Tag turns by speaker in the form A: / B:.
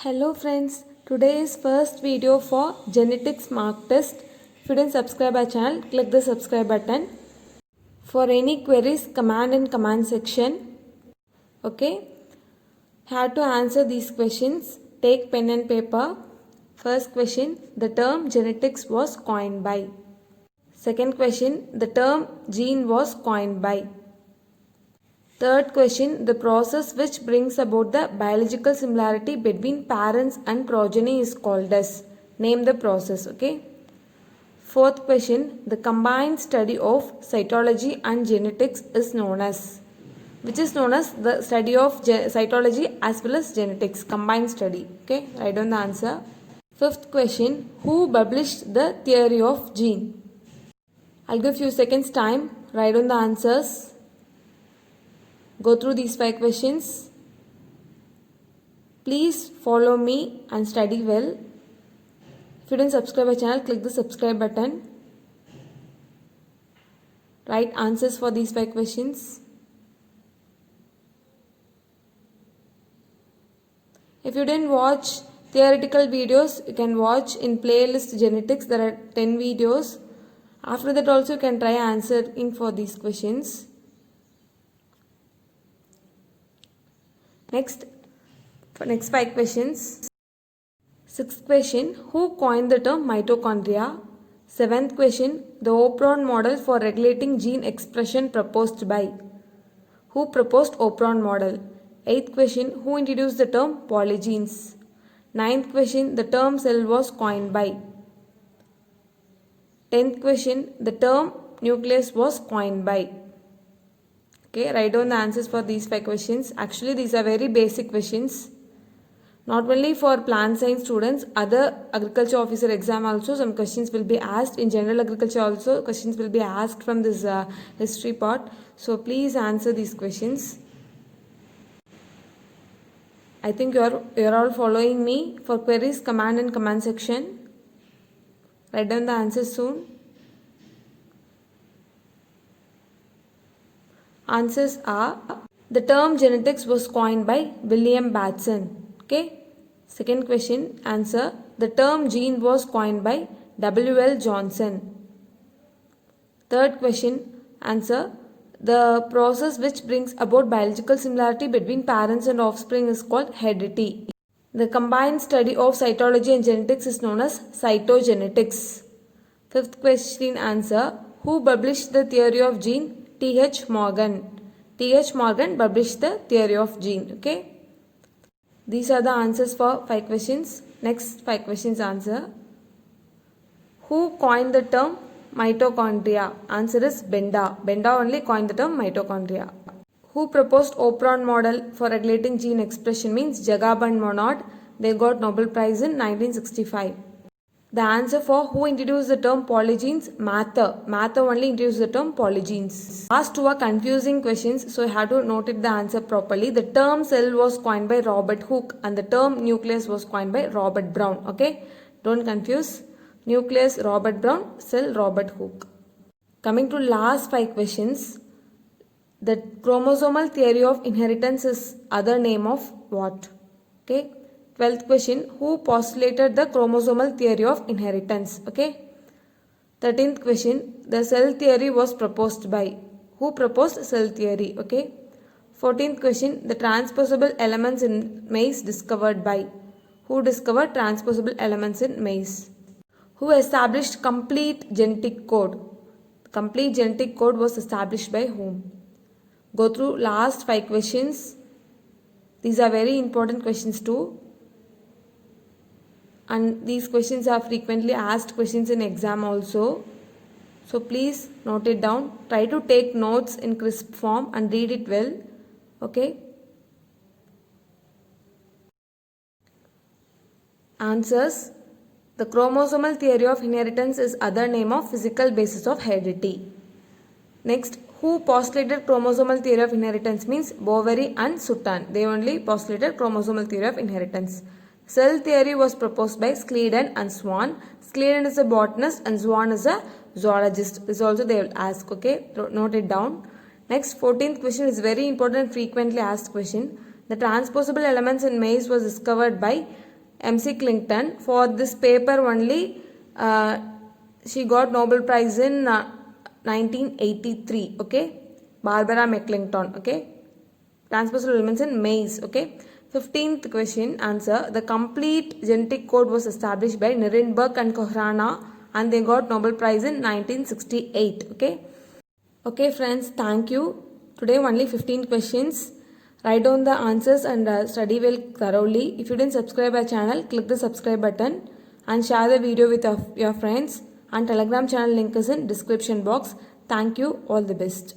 A: Hello friends, today is first video for genetics mark test. If you didn't subscribe our channel, click the subscribe button. For any queries, command in comment section. Okay, have to answer these questions. Take pen and paper. First question, the term genetics was coined by. Second question, the term gene was coined by. Third question, the process which brings about the biological similarity between parents and progeny is called as. Name the process, okay? Fourth question, the combined study of cytology and genetics is known as. Which is known as the study of cytology as well as genetics, combined study, okay? Write down the answer. Fifth question, who published the theory of gene? I'll give few seconds time, write down the answers. Go through these 5 questions. Please follow me and study well. If you didn't subscribe our channel, click the subscribe button. Write answers for these 5 questions. If you didn't watch theoretical videos, you can watch in playlist genetics. There are 10 videos. After that also you can try answering for these questions. Next 5 questions. Sixth question, who coined the term mitochondria? Seventh question, the Opron model for regulating gene expression proposed by. Who proposed Opron model? Eighth question, who introduced the term polygenes? Ninth question, the term cell was coined by. 10th question, the term nucleus was coined by. Okay, write down the answers for these 5 questions. Actually, these are very basic questions. Not only for plant science students, other agriculture officer exam also some questions will be asked. In general agriculture also questions will be asked from this history part. So please answer these questions. I think you're all following me. For queries, command in comment section. Write down the answers soon. Answers are, the term genetics was coined by William Batson. Okay. Second question, answer, the term gene was coined by W.L. Johnson. Third question, answer, the process which brings about biological similarity between parents and offspring is called heredity. The combined study of cytology and genetics is known as cytogenetics. Fifth question, answer, who published the theory of gene? T.H. Morgan. T.H. Morgan published the theory of gene. Okay. These are the answers for 5 questions. Next 5 questions answer. Who coined the term mitochondria? Answer is Benda. Benda only coined the term mitochondria. Who proposed Opron model for regulating gene expression means Jagab and Monod. They got Nobel Prize in 1965. The answer for who introduced the term polygenes? Mather. Mather only introduced the term polygenes. Last 2 are confusing questions, so you have to note it the answer properly. The term cell was coined by Robert Hooke and the term nucleus was coined by Robert Brown. Okay, don't confuse. Nucleus Robert Brown, cell Robert Hooke. Coming to last 5 questions. The chromosomal theory of inheritance is other name of what? Okay. 12th question, who postulated the chromosomal theory of inheritance? Okay. 13th question, the cell theory was proposed by. Who proposed cell theory? Okay. 14th question, the transposable elements in maize discovered by. Who discovered transposable elements in maize? Who established complete genetic code? Complete genetic code was established by whom? Go through last 5 questions. These are very important questions too. And these questions are frequently asked questions in exam also. So please note it down. Try to take notes in crisp form and read it well. Okay. Answers. The chromosomal theory of inheritance is other name of physical basis of heredity. Next, who postulated chromosomal theory of inheritance means Boveri and Sutton. They only postulated chromosomal theory of inheritance. Cell theory was proposed by Schleiden and Swan. Schleiden is a botanist and Swan is a zoologist. This also they will ask. Okay, note it down. Next, 14th question is very important, frequently asked question. The transposable elements in maize was discovered by MC Clinton. For this paper only, she got Nobel Prize in 1983. Okay, Barbara McClinton. Okay, transposal elements in maize. Okay. 15th question answer. The complete genetic code was established by Nirenberg and Kohrana, and they got Nobel Prize in 1968. Okay. Okay friends, thank you. Today only 15 questions. Write down the answers and study well thoroughly. If you didn't subscribe our channel, click the subscribe button and share the video with your friends. And Telegram channel link is in description box. Thank you. All the best.